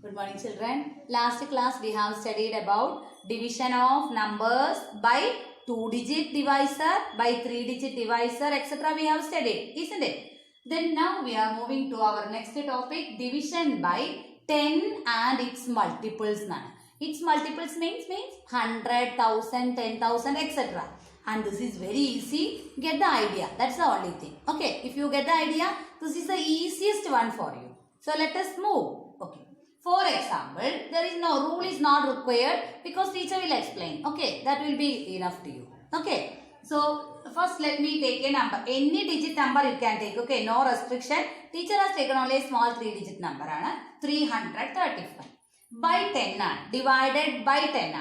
Good morning children. Last class we have studied about division of numbers by 2-digit divisor, by 3-digit divisor, etc. we have studied, isn't it? Then now we are moving to our next topic, division by 10 and its multiples. Its multiples means 100, 1000, 10,000, etc. And this is very easy. Get the idea. That's the only thing. Okay, if you get the idea, this is the easiest one for you. So let us move. Okay. For example, there is no rule is not required because teacher will explain. Okay, that will be enough to you. Okay. So first let me take a number. Any digit number you can take. Okay, no restriction. Teacher has taken only a small 3-digit number. 335. By 10 divided by 10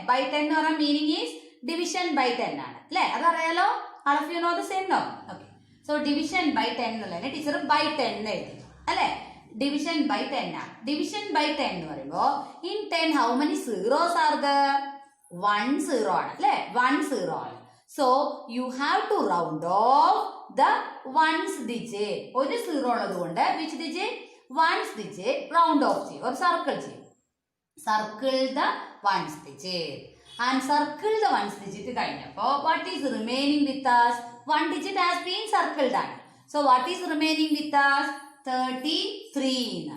by 10 meaning is division by 10 all of you know the same no? Okay. So division by 10 teacher by 10 division by 10 division by 10 in 10 how many zeros are there? 1 0 1 0. So you have to round off the ones digit. One zero which digit? Ones digit round off or circle. Circle the ones digit and circle the ones digit. What is remaining with us? One digit has been circled. So what is remaining with us? 33.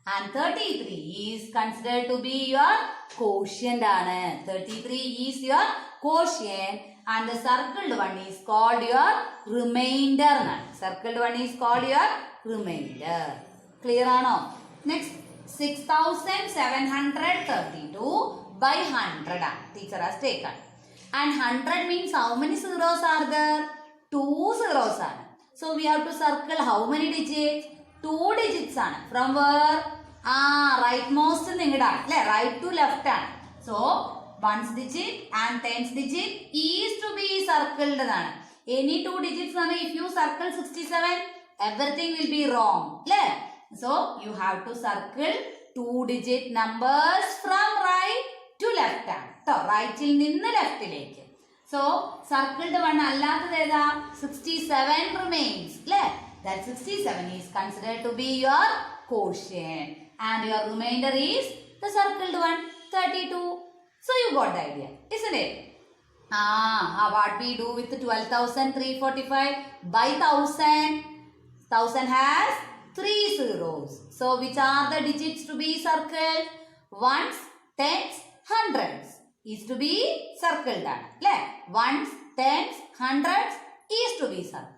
And 33 is considered to be your quotient. 33 is your quotient and the circled one is called your remainder. Circled one is called your remainder. Clear or no? Next, 6732 by 100. Teacher has taken. And 100 means how many zeros are there? 2 zeros are. So we have to circle how many digits? 2 digits. From where? Rightmost right to left. So ones digit and tens digit is to be circled. Any 2 digits if you circle 67, everything will be wrong. So you have to circle 2-digit numbers from right to left. Right till left. So circled one 67 remains. That 67 is considered to be your quotient and your remainder is the circled one 32. So you got the idea, isn't it? What we do with 12,345 by 1000? 1000 has 3 zeros. So which are the digits to be circled? Ones, tens, hundreds is to be circled. Ones, tens, hundreds is to be circled.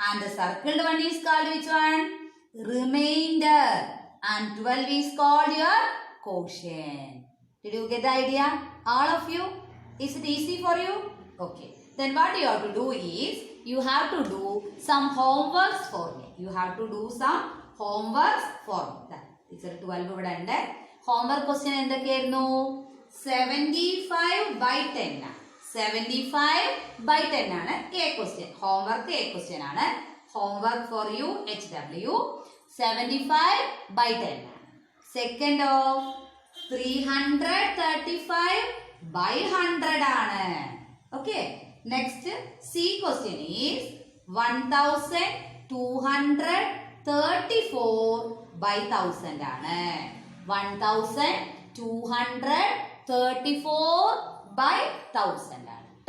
And the circled one is called which one? Remainder. And 12 is called your quotient. Did you get the idea? All of you? Is it easy for you? Okay. Then what you have to do is, you have to do some homeworks for me. You have to do some homeworks for me. Teacher 12 ഇവിടെ ഉണ്ട്. Homework question എന്തൊക്കെയായിരുന്നു? 75 by 10. 75 by 10 ആണ് A question. Homework A question ആണ്. Homework for you HW 75 by 10. Second of 335 by 100 ആണ്. Okay. Next C question is 1234 by 1000 ആണ്. 1234 by 1000 ആണ്.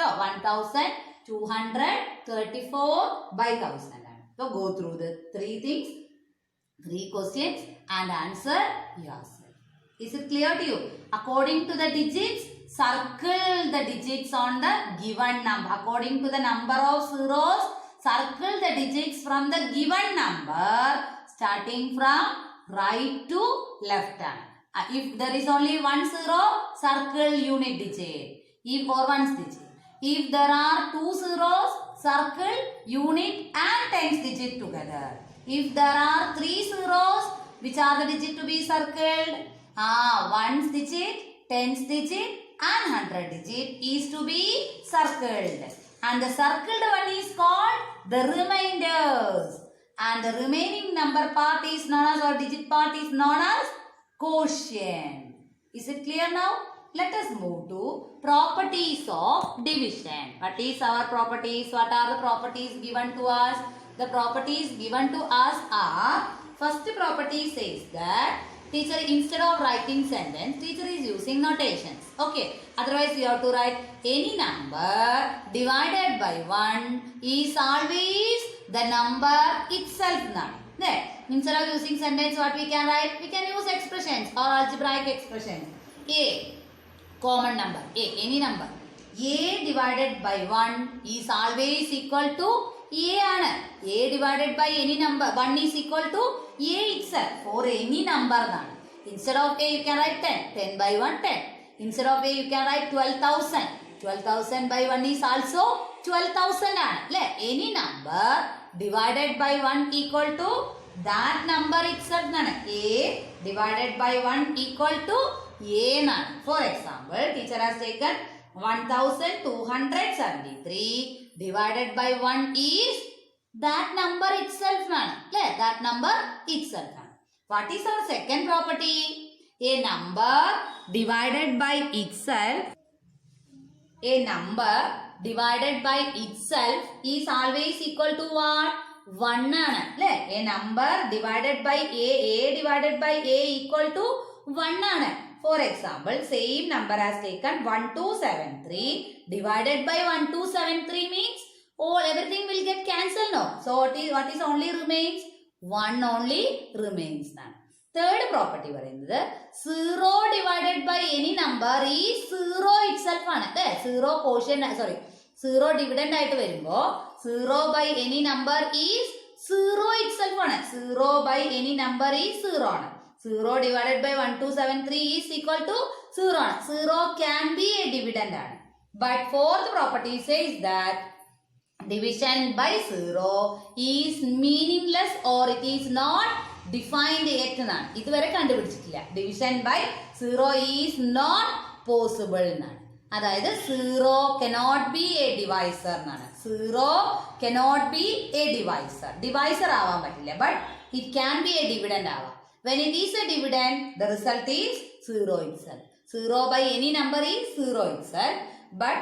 1234 by 1000 ആണ്. So go through the 3 things, 3 questions and answer yourself. Is it clear to you? According to the digits, circle the digits on the given number. According to the number of zeros, circle the digits from the given number starting from right to left. If there is only 1 zero, circle unit digit. If or ones digit. If there are 2 zeros, circle unit and tens digit together. If there are 3 zeros, which are the digit to be circled? Ones digit, tens digit and 100 digit is to be circled. And the circled one is called the remainders. And the remaining number part is known as, or digit part is known as quotient. Is it clear now? Let us move to properties of division. What is our properties? What are the properties given to us? The properties given to us are, first property says that Teacher, instead of writing sentence, teacher is using notations. Okay. Otherwise, you have to write any number divided by 1 is always the number itself now. There. Instead of using sentence, what we can write? We can use expressions or algebraic expressions. A, common number. A, any number. A divided by 1 is always equal to A ആണ്. A divided by any number 1 is equal to A itself for any number എന്നാണ്. Instead of A you can write 10. 10 by 1 10. Instead of A you can write 12,000. 12,000 by 1 is also 12,000 ആണ്. അല്ലേ? Any number divided by 1 equal to that number itself എന്നാണ്. A divided by 1 equal to A എന്നാണ്. For example, teacher has taken 1273 divided by 1 is that number itself ആണ്. അല്ലേ? That number itself ആണ്. What is our second property? A number divided by itself. A number divided by itself is always equal to what? 1 ആണ്. അല്ലേ? A number divided by A divided by A equal to 1 ആണ്. For example, same number has taken 1273 divided by 1273 means everything will get cancelled now. So what is only remains? 1 only remains now. Third property പറയുന്നത് 0 divided by any number is 0 itself ആണ്. അല്ലേ? 0 dividend ആയിട്ട് വരുമ്പോ 0 by any number is 0 itself ആണ്. 0 by any number is 0 ആണ്. 0 divided by 1273 is equal to 0 ആണ്. 0 can be a dividend ആണ്. But fourth property says that division by 0 is meaningless or it is not defined yet എന്നാണ്. ഇതുവരെ കണ്ടുപിടിച്ചിട്ടില്ല. Division by 0 is not possible എന്നാണ്. അതായത് 0 cannot be a divisor എന്നാണ്. 0 cannot be a divisor. Divisor ആവാൻ പറ്റില്ല. But it can be a dividend ആവാം. When it is a dividend, the result is 0 itself. 0 by any number is 0 itself. But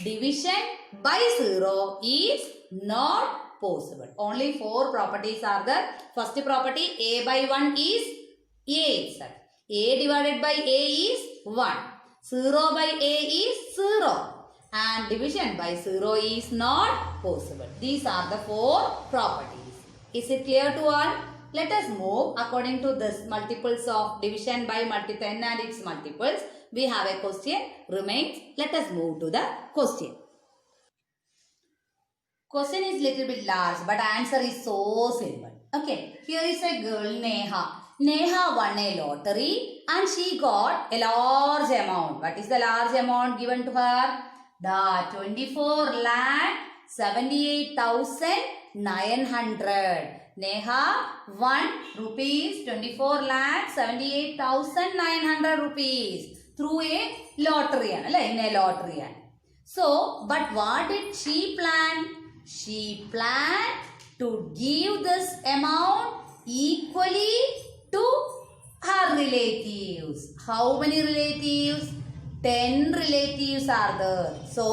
division by 0 is not possible. Only 4 properties are there. First property, A by 1 is A itself. A divided by A is 1. 0 by A is 0. And division by 0 is not possible. These are the 4 properties. Is it clear to all? Let us move according to this multiples of division by 10 and its multiples. We have a question remains. Let us move to the question. Question is little bit large but answer is so simple. Okay, here is a girl Neha. Neha won a lottery and she got a large amount. What is the large amount given to her? The 24,78,900. Neha won rupees 24,78,900 rupees through a lottery. In a lottery. So, but what did she plan? She planned to give this amount equally to her relatives. How many relatives? 10 relatives are there. So,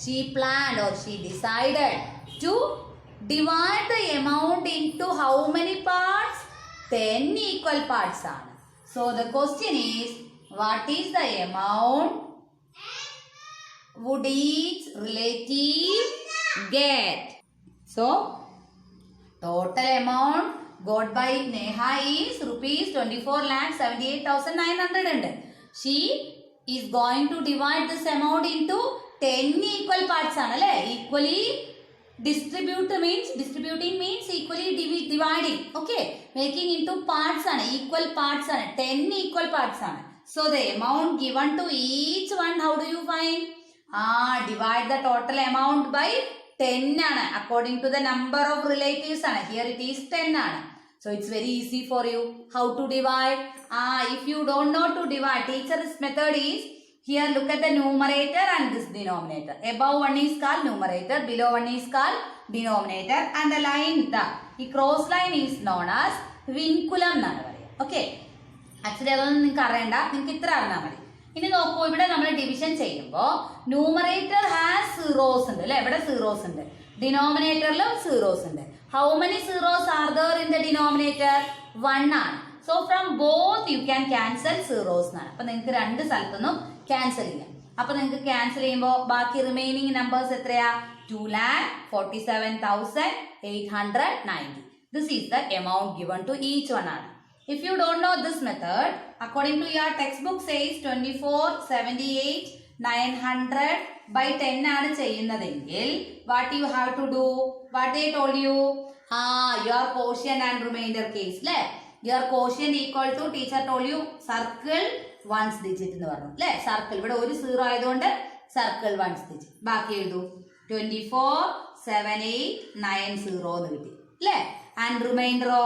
she planned or she decided to divide the amount into how many parts? 10 equal parts are. So the question is, what is the amount would each relative get? So total amount got by Neha is rupees 24,78,900. She is going to divide this amount into 10 equal parts. Equally distributing means equally dividing. Okay, making into parts and equal parts and 10 equal parts. So the amount given to each one, how do you find? Divide the total amount by 10 according to the number of relatives. Here it is 10. So it's very easy for you. How to divide? If you don't know to divide, teacher's method is, here look at the numerator and this denominator. Above one is called numerator, below one is called denominator, and the line, the cross line is known as vinculum. Okay. Actually, I don't think ഇനി നോക്കൂ, ഇവിടെ നമ്മൾ division ചെയ്യുമ്പോൾ numerator has zeros ഉണ്ട് അല്ലെ, ഇവിടെ zeros ഉണ്ട്, ഡിനോമിനേറ്ററിലും zeros ഉണ്ട്. How many zeros are there in the denominator? 1 ആണ്. So from both you can cancel zeros എന്നാണ്. അപ്പൊ നിങ്ങൾക്ക് രണ്ട് സ്ഥലത്തുനിന്നും ക്യാൻസൽ ചെയ്യാം. അപ്പൊ നിങ്ങൾക്ക് ക്യാൻസൽ ചെയ്യുമ്പോൾ ബാക്കി റിമൈനിങ് നമ്പേഴ്സ് എത്രയാ? 2,47,890. This is the amount given to each one ആണ്. If you don't know this method, according to your textbook says 24,78,900 by 10 ആണ് ചെയ്യുന്നതെങ്കിൽ what you have to do? What they told you? Your quotient and remainder case. Your quotient equal to teacher told you circle ones digit എന്ന് പറഞ്ഞു അല്ലേ? Circle ഇവിടെ ഒരു zero ആയതുകൊണ്ട് circle once digit. ബാക്കി എഴുതൂ 24,78,90 എന്ന് കിട്ടി അല്ലേ? ആൻഡ് റിമൈൻഡറോ?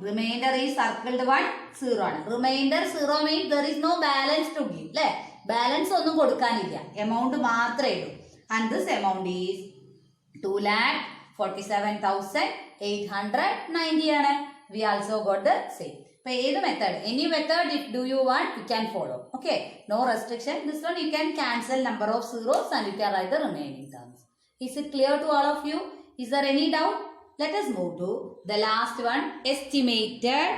റിമൈൻഡർ ഈ സർക്കിൾഡ് വൺ സീറോ ആണ്. Remainder zero means there is no balance to give അല്ലേ? ബാലൻസ് ഒന്നും കൊടുക്കാനില്ല, എമൗണ്ട് മാത്രമേ ഇടൂ. ആൻഡ് ദിസ് എമൗണ്ട് ഈസ് 2,47,890 ആണ്. We also got the same. So, any method, if do you want, you can follow. Okay, no restriction. This one you can cancel number of zeros and you can write the remaining terms. Is it clear to all of you? Is there any doubt? Let us move to the last one, estimated.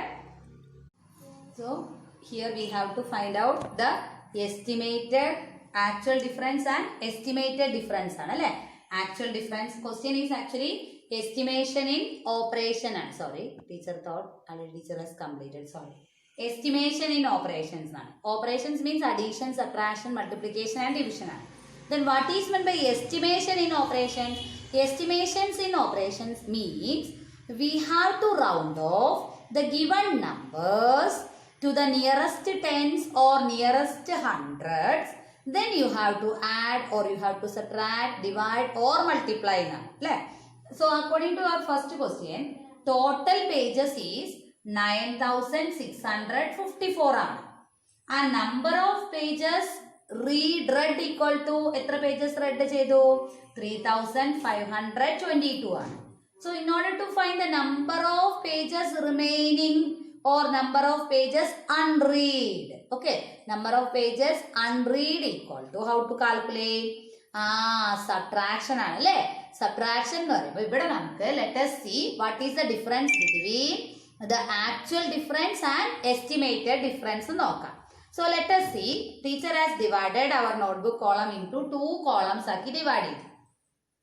So, here we have to find out the estimated actual difference and estimated difference. Actual difference question is actually estimation in operation. Sorry, teacher thought already teacher has completed. Sorry. Estimation in operations. Operations means addition, subtraction, multiplication and division. Then what is meant by estimation in operations? Estimations in operations means we have to round off the given numbers to the nearest tens or nearest hundreds. Then you have to add or you have to subtract, divide or multiply. So according to our first question, total pages is 9,654 and number of pages read equal to etra pages read chedu 3,522 ആണ്. So in order to find the number of pages remaining or number of pages unread, okay, number of pages unread equal to how to calculate? Subtraction ആണ് അല്ലേ? Subtraction എന്ന് പറയുമ്പോൾ ഇവിടെ നമുക്ക് let us see what is the difference between the actual difference and estimated difference നോക്കാം. So let us see, teacher has divided our notebook column into two columns ആക്കി divided.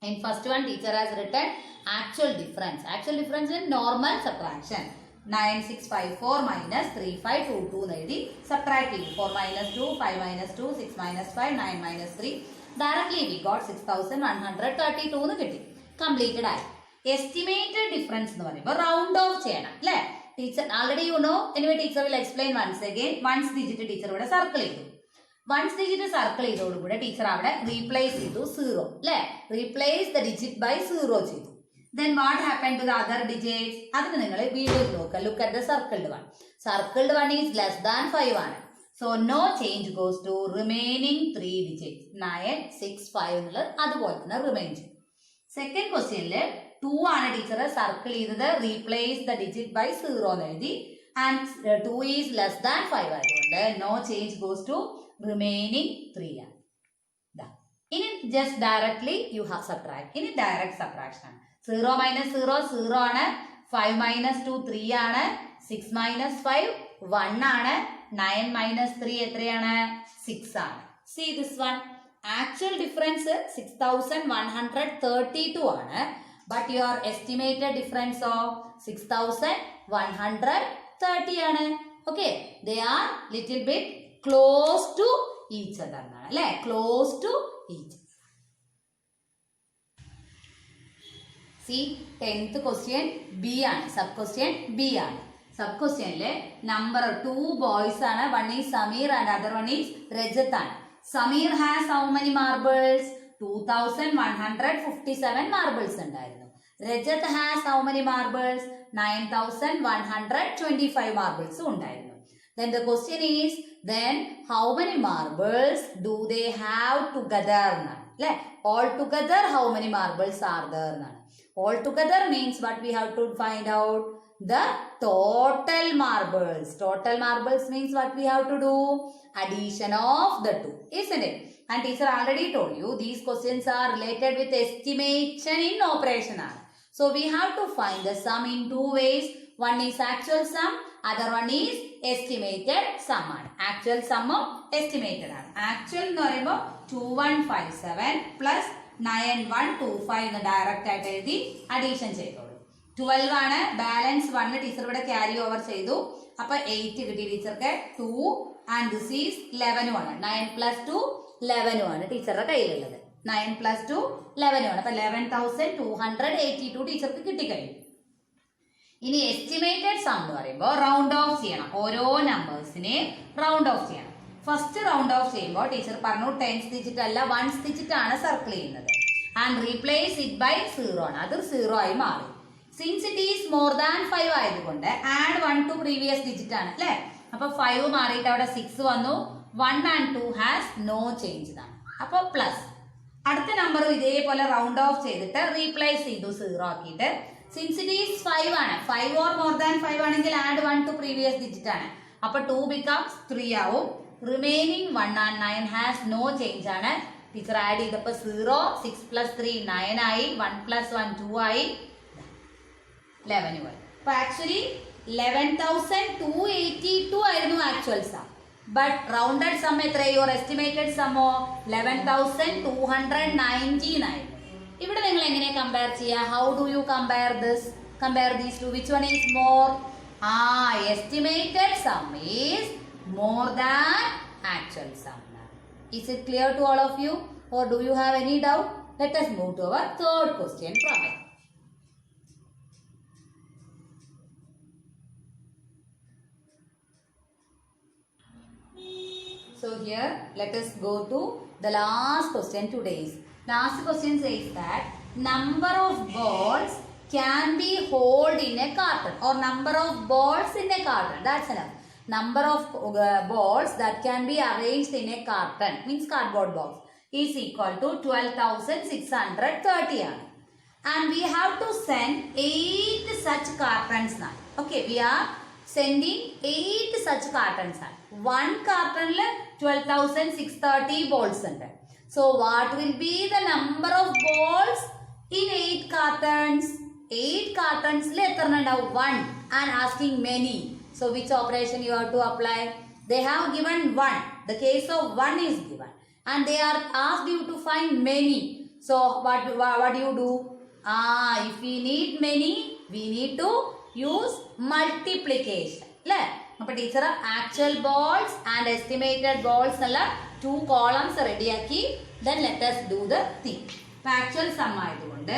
In first one teacher has written actual difference. Actual difference in normal subtraction. 9654 minus 3522 എന്ന് എഴുതി subtract ചെയ്തു. 4 minus 2, 5 minus 2, 6 minus 5, 9 minus 3. Directly we got 6,132 എന്ന് കിട്ടി. Completed ആയി. Estimated difference എന്ന് പറയുമ്പോൾ round off ചെയ്യണം അല്ലേ? Teacher already you know. Anyway, teacher will explain once again. Ones digit teacher ഇവിടെ circle ചെയ്തു. Ones digit circle ചെയ്തോടുകൂടെ ടീച്ചർ അവിടെ റീപ്ലേസ് ചെയ്തു 0 അല്ലേ? റീപ്ലേസ് ദ ഡിജിറ്റ് ബൈ 0 ചെയ്തു. Then what happened to the other digits? അതിന് നിങ്ങൾ വീഡിയോ നോക്കുക. Look at the circled one. Circled one is less than 5 ആണ്. So no change goes to remaining 3 digits. 9, 6, 5 എന്നുള്ളത് അതുപോലെ തന്നെ റിമൈൻ ചെയ്യും. സെക്കൻഡ് ക്വസ്റ്റ്യനിൽ 2 ആണ് ടീച്ചർ സർക്കിൾ ചെയ്തത്, റീപ്ലേസ് ദ ഡിജിറ്റ് ബൈ 0 എന്ന് എഴുതി. ആൻഡ് 2 ഈസ് ലെസ് ദാൻ 5 ആയതുകൊണ്ട് no change goes to remaining 3 ആണ്. ഇനി just directly you have subtract. ഇനി ഡയറക്റ്റ് സബ്ട്രാക്ഷൻ ആണ്. 0 മൈനസ് 0 0 ആണ്. 5 മൈനസ് 2 3 ആണ്. 6 മൈനസ് 5 1 ആണ്. 9 മൈനസ് 3 എത്രയാണ്? 6 ആണ്. See this one. Actual difference 6,132 ആണ്. But your estimated difference of 6,130 ആണ്. Okay. They are little bit close to each other. അല്ലേ? Close to each. See, 10th question B ആണ്. Sub question B ആണ്. Sub questionലെ number 2 boys ആണ്. One is Samir and other one is Rajat ആണ്. Samir has how many marbles? 2,157 marbles ഉണ്ടായിരുന്നു. Rajat has how many marbles? 9,125 marbles ഉണ്ടായിരുന്നു. Then the question is, then how many marbles do they have together? All together how many marbles are there? All together means what we have to find out? The total marbles. Total marbles means what we have to do? Addition of the two, isn't it? And teacher already told you these questions are related with estimation in operation. So we have to find the sum in two ways. One is actual sum other one is estimated sum ആണ്. Actual സമ്മും estimated ആണ്. Actual എന്ന് പറയുമ്പോൾ 2157 plus 9125 എന്ന് direct ആയിട്ട് എഴുതി addition ചെയ്തോളൂ. 12 ആണ്, ബാലൻസ് 1 ടീച്ചർ ഇവിടെ ക്യാരി ഓവർ ചെയ്തു. അപ്പൊ 8 കിട്ടി ടീച്ചർക്ക്. 2 ആൻഡ് ദിസ് ഈസ് 11 ആണ്. 9 പ്ലസ് 2 11 ആണ് ടീച്ചറുടെ കയ്യിലുള്ളത്. 9 പ്ലസ് 2 11 ആണ്. അപ്പൊ 11,282 ടീച്ചർക്ക് കിട്ടിക്കഴിഞ്ഞു. ഇനി എസ്റ്റിമേറ്റഡ് സം എന്ന് പറയുമ്പോൾ റൗണ്ട് ഓഫ് ചെയ്യണം. ഓരോ നമ്പേഴ്സിനെ റൗണ്ട് ഓഫ് ചെയ്യണം. ഫസ്റ്റ് റൗണ്ട് ഓഫ് ചെയ്യുമ്പോൾ ടീച്ചർ പറഞ്ഞു 10th ഡിജിറ്റ് അല്ല 1th ഡിജിറ്റ് ആണ് സർക്കിൾ ചെയ്യുന്നത്. ആൻഡ് റീപ്ലേസ് ഇറ്റ് ബൈ 0 ആണ്. അത് 0 ആയി മാറി. Since it is more than 5 ആയതുകൊണ്ട് ആഡ് 1 ടു പ്രീവിയസ് ഡിജിറ്റ് ആണ് അല്ലെ. അപ്പൊ 5 മാറിയിട്ട് അവിടെ 6 വന്നു. 1 ആൻഡ് 2 ഹാസ് നോ ചേഞ്ച് ആണ്. അപ്പൊ പ്ലസ് അടുത്ത നമ്പർ ഇതേപോലെ റൗണ്ട് ഓഫ് ചെയ്തിട്ട് റീപ്ലേസ് ചെയ്തു 0 ആക്കിയിട്ട്. സിൻസ് ഇറ്റ് ഈസ് 5 ആണ്, 5 ഓർ മോർ ദാൻ 5 ആണെങ്കിൽ ആഡ് 1 ടു പ്രീവിയസ് ഡിജിറ്റ് ആണ്. അപ്പൊ 2 ബിക്കംസ് 3 ആവും. Remaining 1 and 9 has no change ആണ്. ടീച്ചർ ആഡ് ചെയ്തപ്പോ 0, 6 പ്ലസ് 3 9 ആയി, 1 പ്ലസ് 1 2 ആയി, 11 ആയി. അപ്പൊ ആക്ച്വലി 11,282 ആയിരുന്നു actual sum. But rounded sum എത്രയോ, യുവർ എസ്റ്റിമേറ്റഡ് സമോ 11,219 ആയിരുന്നു. ഇവിടെ നിങ്ങൾ എങ്ങനെ കമ്പയർ ചെയ്യുക? How do you compare these two? Which one is more? Estimated sum is more than actual sum. Is it clear to all of you, or do you have any doubt? Let us move to our third question from it. So here let us go to the last question today's. Last question says that number of balls can be held in a carton, or number of balls in a carton. That's enough. Number of balls that can be arranged in a carton, means cardboard box, is equal to 12,630 ആണ്. And we have to send 8 such cartons now. Okay, we are sending 8 such cartons now. One carton 12,630 balls ഉണ്ട്. So what will be the number of balls in 8 cartons? 8 cartons എത്ര ഉണ്ടാവും? 1 and asking many. So which operation you have to apply? They have given 1. The case of 1 is given. And they are asked you to find many. So what do you do? If we need many, we need to use multiplication. അപ്പോൾ teacher actual balls and estimated balls എന്നുള്ള 2 columns റെഡിയാക്കി. Then let us do the thing. അപ്പോൾ actual some ആയതുകൊണ്ട്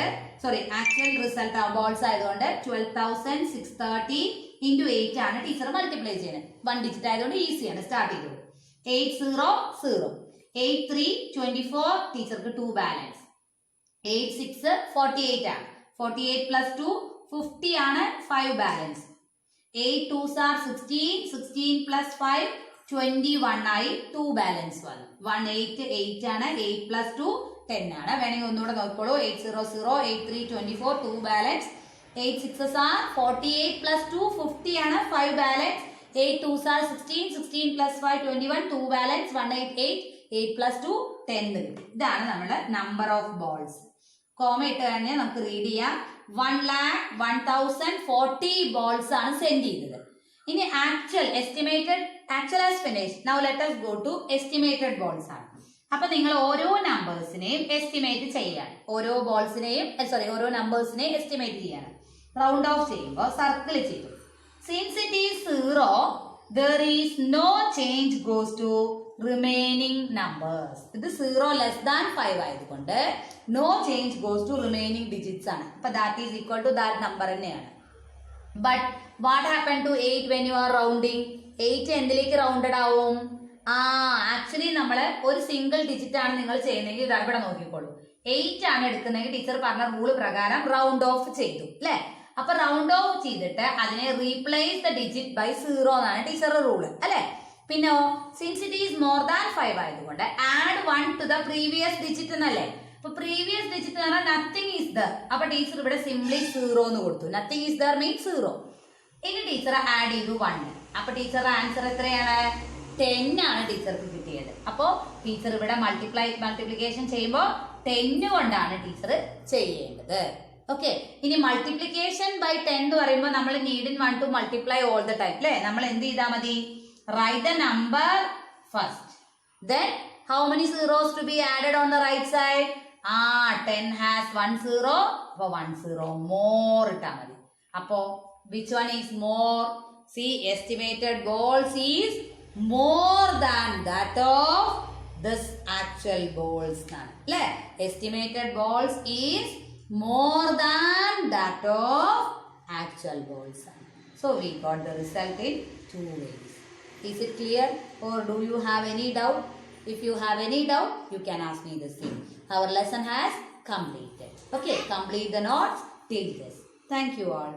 actual result balls ആയതുകൊണ്ട് 12,630 into 8 ആണ് teacher multiply ചെയ്യുന്നത്. 1 digit ആയതുകൊണ്ട് ഈസിയാണ്. സ്റ്റാർട്ട് ചെയ്തോളൂ. 8 0 0, 8 3 24 ടീച്ചർക്ക് 2 ബാലൻസ്, 8 6 48 ആണ്, 48 പ്ലസ് 2 50 ആണ്, 5 ബാലൻസ്, 8 2s are 16, 16 പ്ലസ് 5 21 ആയി, 2 ബാലൻസ് വന്നു. 1 8 8 ആണ്, 8 പ്ലസ് 2 10 ആണ്. വേണമെങ്കിൽ ഒന്നുകൂടെ നോക്കിക്കോളൂ. 8 0 0, 8 3 24, 2 ബാലൻസ്, 8 6s are 48 plus 2 50 ആണ്, 5 balance, 8 2s are 16, 16 plus 5 21, 2 balance, 188, 8 plus 2 10 കിട്ടി. ഇതാണ് നമ്മുടെ നമ്പർ ഓഫ് ബോൾസ്. കോമ ഇട്ട് കഴിഞ്ഞാൽ നമുക്ക് റീഡ് ചെയ്യാം. 1,01,040 ബോൾസ് ആണ് സെൻഡ് ചെയ്തത്. ഇനി actual as finish. Now let us go to estimated balls ആണ്. അപ്പൊ നിങ്ങൾ ഓരോ നമ്പേഴ്സിനെയും എസ്റ്റിമേറ്റ് ചെയ്യാണ്. ഓരോ നമ്പേഴ്സിനെയും എസ്റ്റിമേറ്റ് ചെയ്യാണ്. റൗണ്ട് ഓഫ് ചെയ്യുമ്പോൾ സർക്കിൾ ചെയ്തു. Since it is 0, there is no change goes to remaining numbers. ഇത് 0 less than 5 ആയതുകൊണ്ട് no change goes to remaining digits ആണ്. അപ്പൊ that is equal to that number തന്നെയാണ്. But what happened to 8 when you are rounding? 8 എന്തിലേക്ക് rounded ആവും? Actually നമ്മൾ ഒരു single digit ആണ് നിങ്ങൾ ചെയ്യുന്നതെങ്കിൽ ഇത് ഇവിടെ നോക്കിക്കോളൂ. 8 ആണ് എടുക്കുന്നതെങ്കിൽ ടീച്ചർ പറഞ്ഞ റൂള് പ്രകാരം റൗണ്ട് ഓഫ് ചെയ്തു അല്ലെ. അപ്പൊ റൗണ്ട് ഓഫ് ചെയ്തിട്ട് അതിനെ റീപ്ലേസ് ദ ഡിജിറ്റ് ബൈ 0 എന്നാണ് ടീച്ചറുടെ റൂള് അല്ലെ. പിന്നെ since it is more than 5 ആയതുകൊണ്ട് add 1 to the previous digit എന്നല്ലേ. അപ്പൊ പ്രീവിയസ് ഡിജിറ്റ് എന്ന് പറഞ്ഞാൽ നത്തിങ് ഈസ് ദർ. അപ്പൊ ടീച്ചർ ഇവിടെ സിംപ്ലി 0 എന്ന് കൊടുത്തു. Nothing is there means 0. ഇനി ടീച്ചർ ആഡ് ചെയ്തു 1. അപ്പൊ ടീച്ചറുടെ ആൻസർ എത്രയാണ്? 10 ആണ് ടീച്ചർക്ക് കിട്ടിയത്. അപ്പോ ടീച്ചർ ഇവിടെ മൾട്ടിപ്ലിക്കേഷൻ ചെയ്യുമ്പോൾ 10 കൊണ്ടാണ് ടീച്ചർ ചെയ്യേണ്ടത്. ഓക്കെ, ഇനി മൾട്ടിപ്ലിക്കേഷൻ ബൈ 10 എന്ന് പറയുമ്പോൾ നമ്മൾ need one to multiply all the time അല്ലേ. നമ്മൾ എന്ത് ചെയ്താൽ മതി, write the number first, then how many zeros to be added on the right side. 10 has 1 zero, അപ്പൊ 1 സീറോ മോർ ഇട്ടാൽ മതി. അപ്പോ which one is more? See estimated balls is more than that of this actual balls ആണ് അല്ലേ. Estimated balls is more than that of actual balls. So we got the result in two ways. Is it clear or do you have any doubt? If you have any doubt, you can ask me the same. Our lesson has completed. Okay, complete the notes till this. Thank you all.